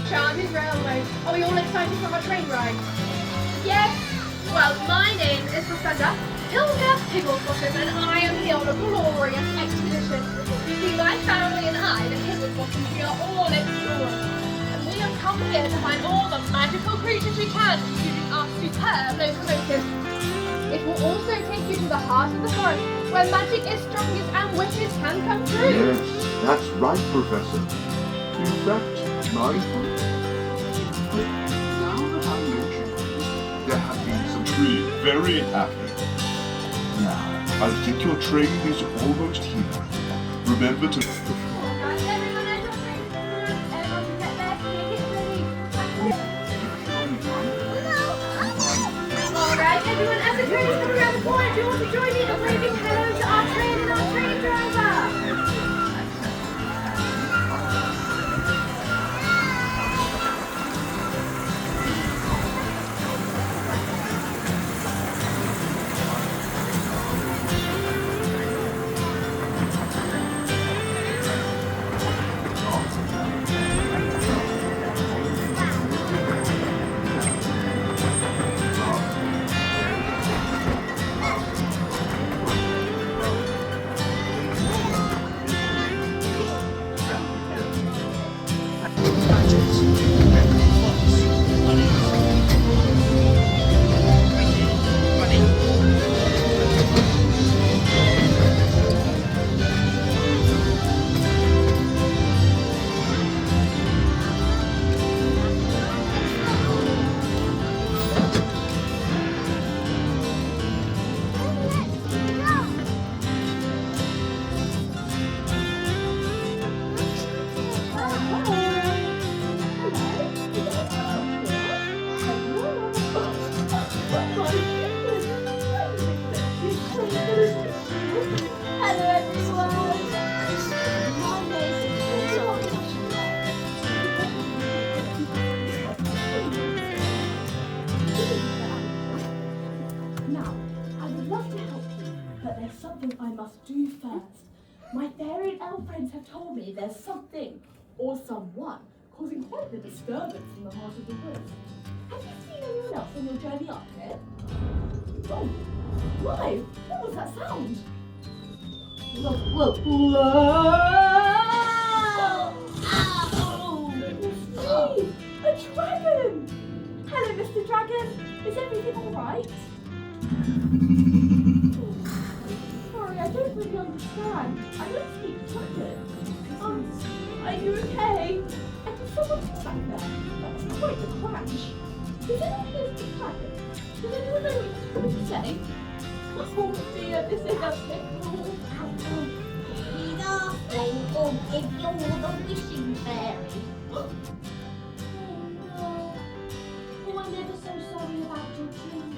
Enchanted Railway. Are we all excited for our train ride? Yes. Well, my name is Professor Hilda Higglesbottom, and I am here on a glorious expedition. You see, my family and I, the Higglesbottoms, we are all explorers. And we have come here to find all the magical creatures we can using our superb locomotive. It will also take you to the heart of the forest, where magic is strongest and wishes can come true. Yes, that's right, Professor. In fact, my fault. But now that I mention it, there have been some really very happy. Now, I think your train is almost here. Remember to... Alright, everyone, as the train is coming around the corner, do you want to join me in waving hello to our train and our train driver? I must do first. My fairy and elf friends have told me there's something or someone causing quite the disturbance in the heart of the woods. Have you seen anyone else on your journey up here? Oh, why? What was that sound? Whoa! Steve, a dragon! Hello, Mr. Dragon. Is everything all right? Sorry, I don't really understand. I don't speak dragon. Are you okay? I can someone sit back there. That was quite a crash. Does anyone here speak dragon? Does anyone know what you're trying to say? Oh dear, this is a pickle. If you're the wishing fairy. Oh no. Oh, I'm ever so sorry about your dream.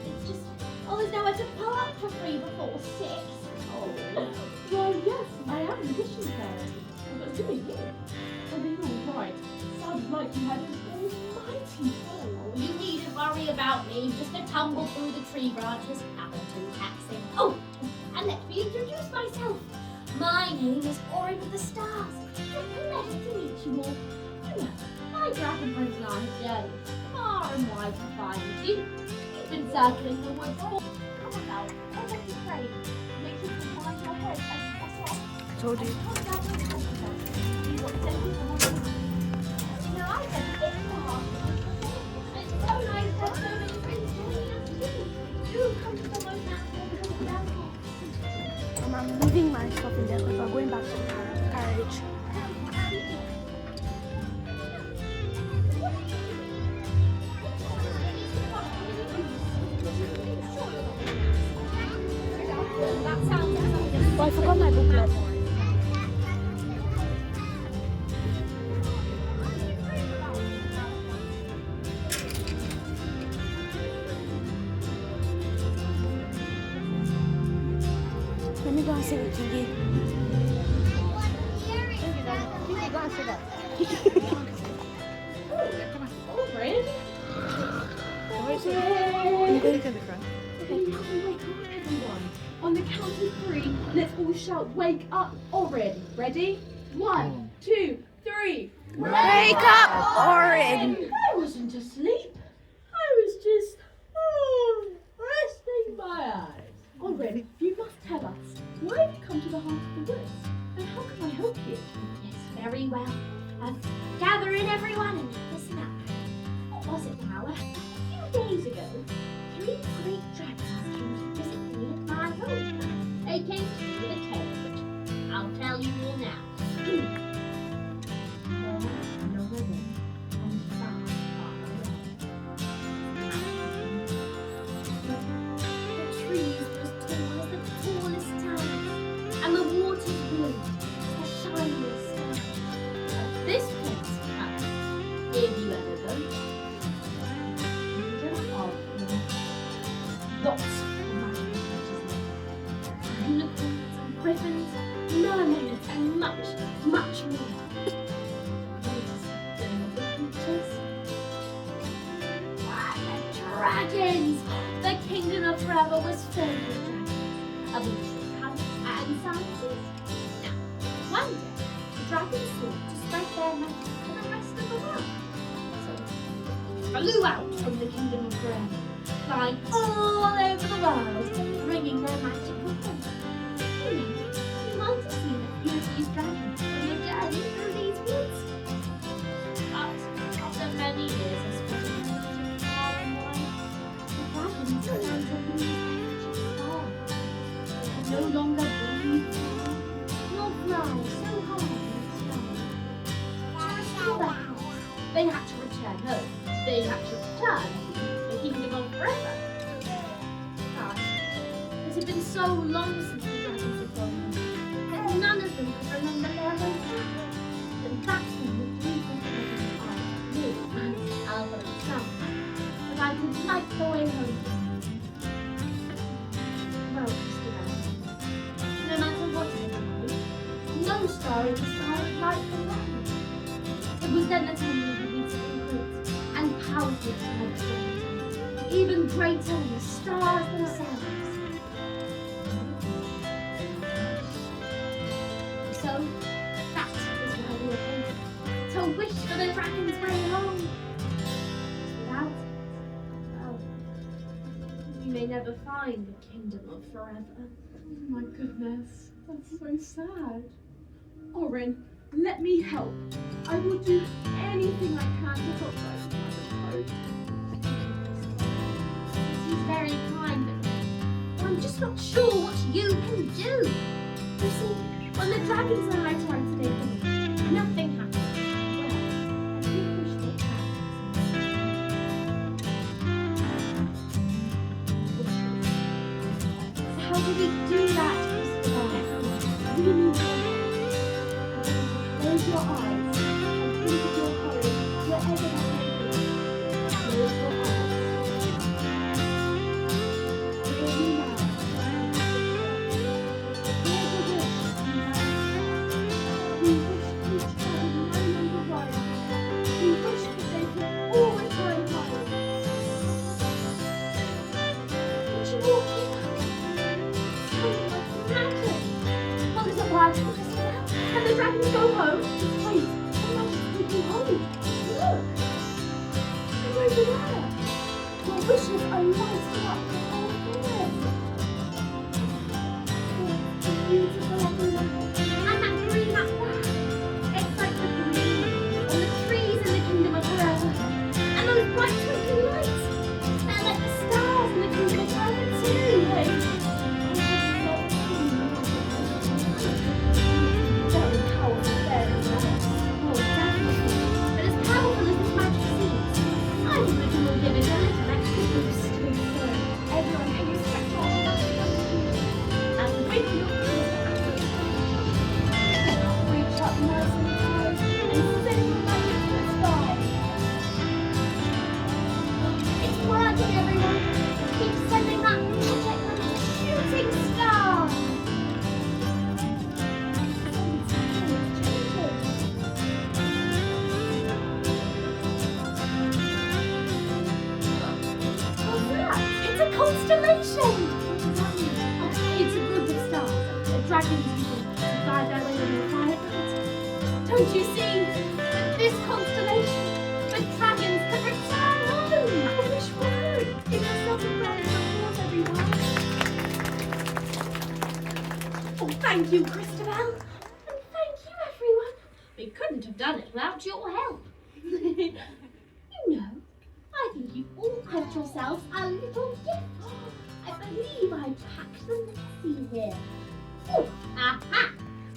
It's just, There's nowhere to park for 3 before 6. well, yes, I am the wishing fairy. But who are you? I mean, you're right. Sounds like you had an almighty fall. You needn't worry about me. Just a tumble through the tree branches. Nothing too taxing. Oh, and let me introduce myself. My name is Orin of the Stars. Pleasure to meet you all. You know, my dragon friends and I have journeyed far and wide to find you. You've been circling the woods for... Come on now, I'll let you pray. Make sure to find your head as possible. Told you. Now I said it's far. It's so nice to have so many friends joining us too. Do come to the low mountain down here. I'm leaving my stuff in there because I'm going back to the carriage. Oh, I forgot my booklet. Let me go and see what you did. Orin? I'm going to the front. Okay, now we wake up, everyone. On the count of 3, let's all shout, wake up, Orin. Ready? 1, 2, 3. 3. Wake up, Orin! I wasn't asleep. I was just resting my eyes. Orin, you must tell us, why have you come to the heart of the woods? And how can I help you? Yes, very well. Gather in, everyone, and listen up. What was it now? A few days ago, 3 great dragons came to visit me at my home. They came to me with a tale, which I'll tell you all now. Long ago, and far, far away, the trees were as tall as the tallest towers, and the waters blue as the shiniest stars. But this place, if you ever go lots of magic creatures there. Unicorns and griffins, mermaids, and much, much more. And dragons! The kingdom of forever was filled with dragons, of each colours and sizes. Now, one day, the dragons thought to spread their magic to the rest of the world. So, they flew out from the kingdom of forever, flying all over the world, bringing their magic with them. You might have seen a few of these dragons on your journey through these woods. But after many years of spending so far and wide, the dragons began to lose their magic power. They could no longer breathe nor fly so high in the sky. To restore their powers, they had to return home. They had to return to the kingdom of forever. But it had been so long since the dragons had gone that none of them could remember their own path. And that's when the 3 dragons asked me, Albert and Sam, if I could light the way home. Well, Mr. Dragon, no matter what I did, no star in the sky would light the way. It was then that I knew the beats of great and powerful dragons, even greater than the stars themselves. So, that is why we are here, to wish for the dragon's way home. Without it, well, we may never find the kingdom of forever. Oh my goodness, that's so sad. Orin, let me help. I will do anything I can to help you. He's very kind, but I'm just not sure what you can do. You see, when the dragons and I tried to take them, nothing happened. Well, I think we should try. So how do we do that, Mr. We need your help. Close your eyes and think of your home wherever that may be. Close your eyes. Hear me now. Hear the wish and now. We wish each other no longer worry. We wish that they could always go home. What you walk in? Sounds like magic. Well, there's a word for this now. And the dragons go home. Wait, the magic's taking hold. Look! And over there. Your wishes are lighting up the whole forest. It's beautiful everywhere. And that green up there. It's like the green on the trees in the kingdom of forever. And those bright twinkling lights. They're like the stars in the kingdom of forever too. Very powerful fairies. Oh, definitely. But as powerful as this magic seems, I think we can all give it a little extra boost. Everyone can respect all the magic of the kingdom. And with your Reach up nice and high and send the magic to the sky. it's working, everyone. Keep sending that magic like a shooting star. What's that? It's a constellation. It's a group of stars. The dragons use to guide their way on the quiet night. Don't you see? With this constellation, the dragons can return home. I wish we could. Give yourself a round of applause, everyone. Oh, thank you, Christabel. And thank you, everyone. We couldn't have done it without your help. You know, I think you've all got yourselves a little gift. I believe I packed them. Let's see here. Oh, aha!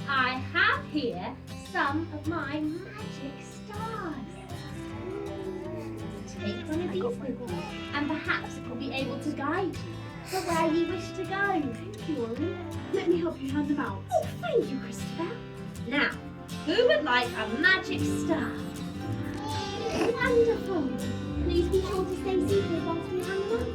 I have here some of my magic stars. Take one of these with you, and perhaps it will be able to guide you to where you wish to go. Thank you, Orin. Let me help you hand them out. Oh, thank you, Christabel. Now, who would like a magic star? Wonderful. Please be sure to stay seated whilst we hand them out.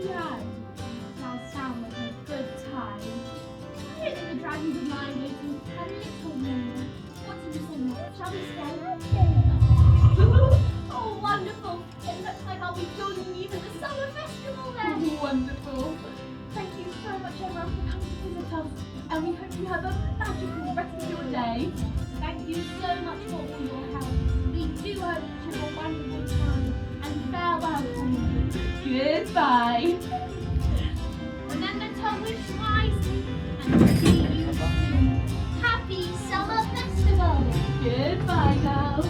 Yeah, does sound like a good time. I don't think the dragons of mine waiting a little longer. What did you say, Mom? Shall we stay? Oh, wonderful. It looks like I'll be joining you for the summer festival then. Wonderful. Thank you so much, everyone, for coming to visit us. And we hope you have a magical rest of your day. Thank you so much for all your help. We do hope you have a wonderful time. And farewell to you. Goodbye. Remember to wish wisely and see you soon. Happy summer festival. Goodbye, girls.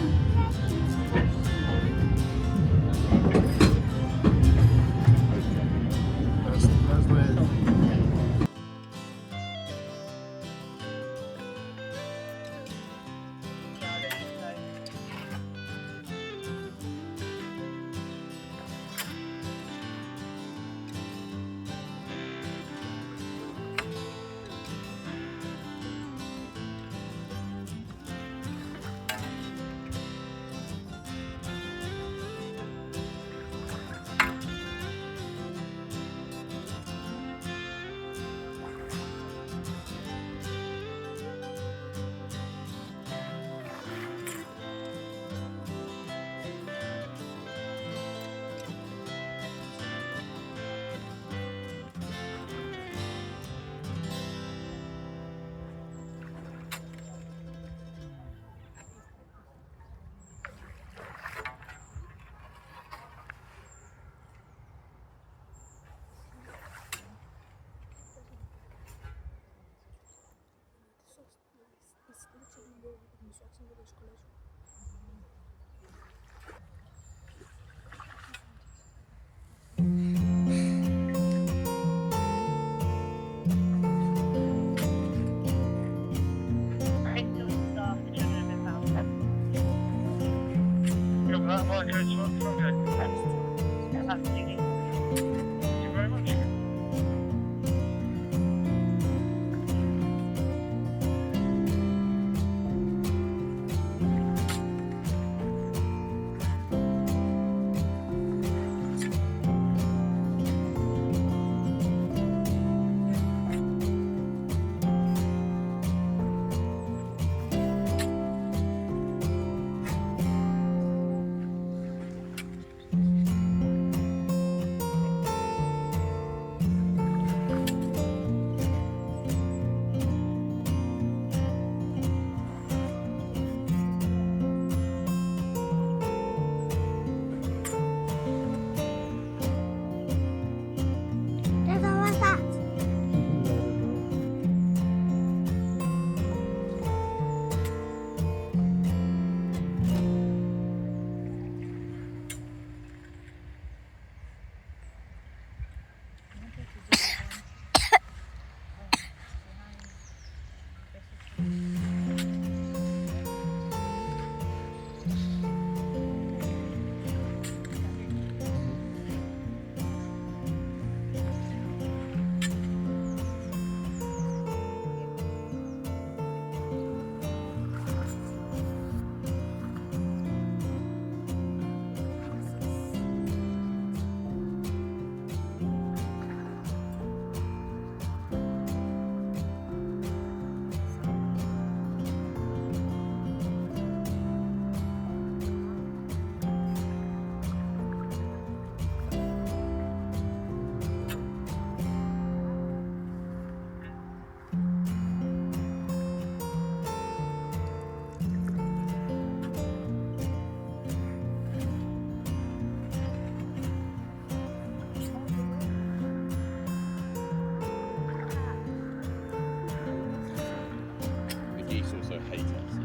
also hate us.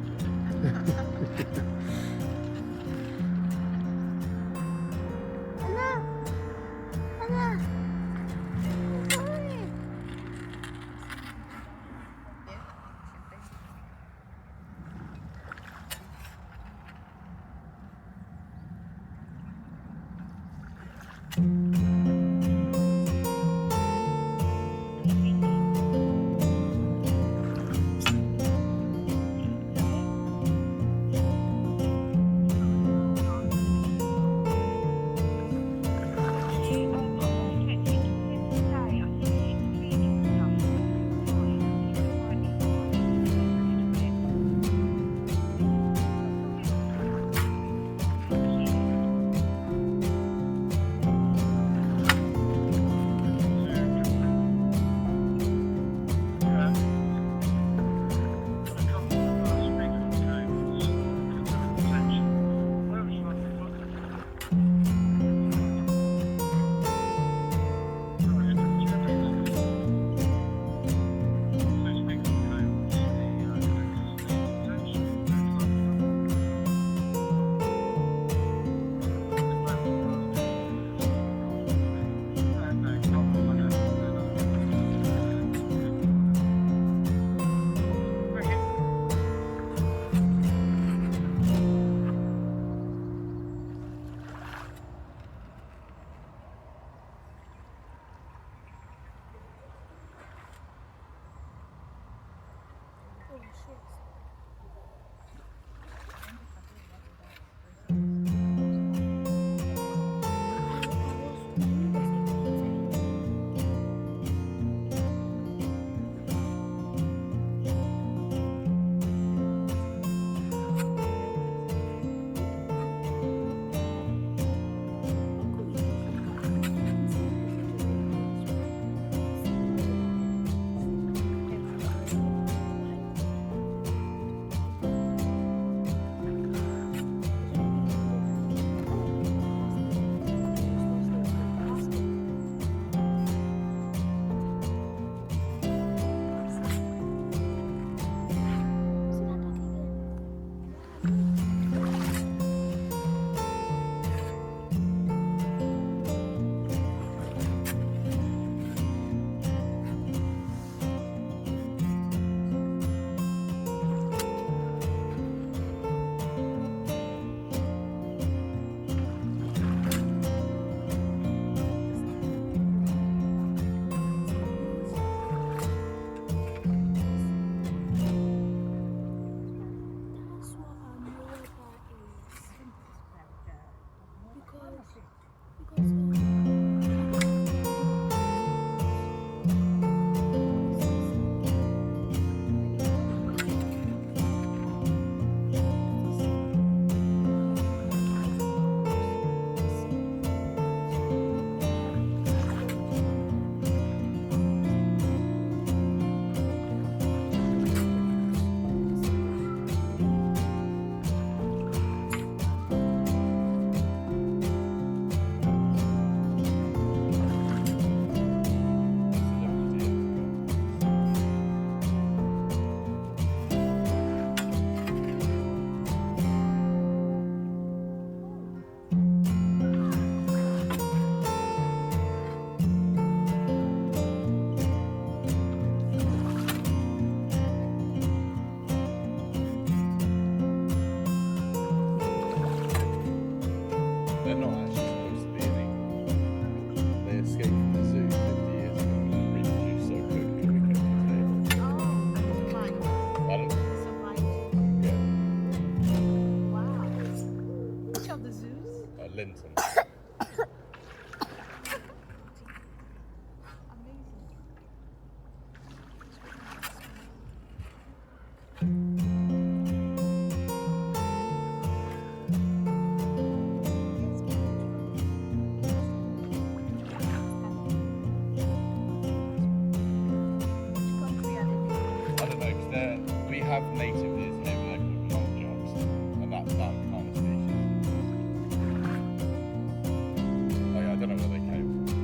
have native deers here, they're called long-jobs, and that's that kind of species. Oh yeah, I don't know where they came from.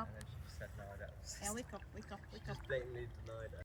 up. And then she just said no, that was Yeah, wake up, wake up, wake up. blatantly denied it.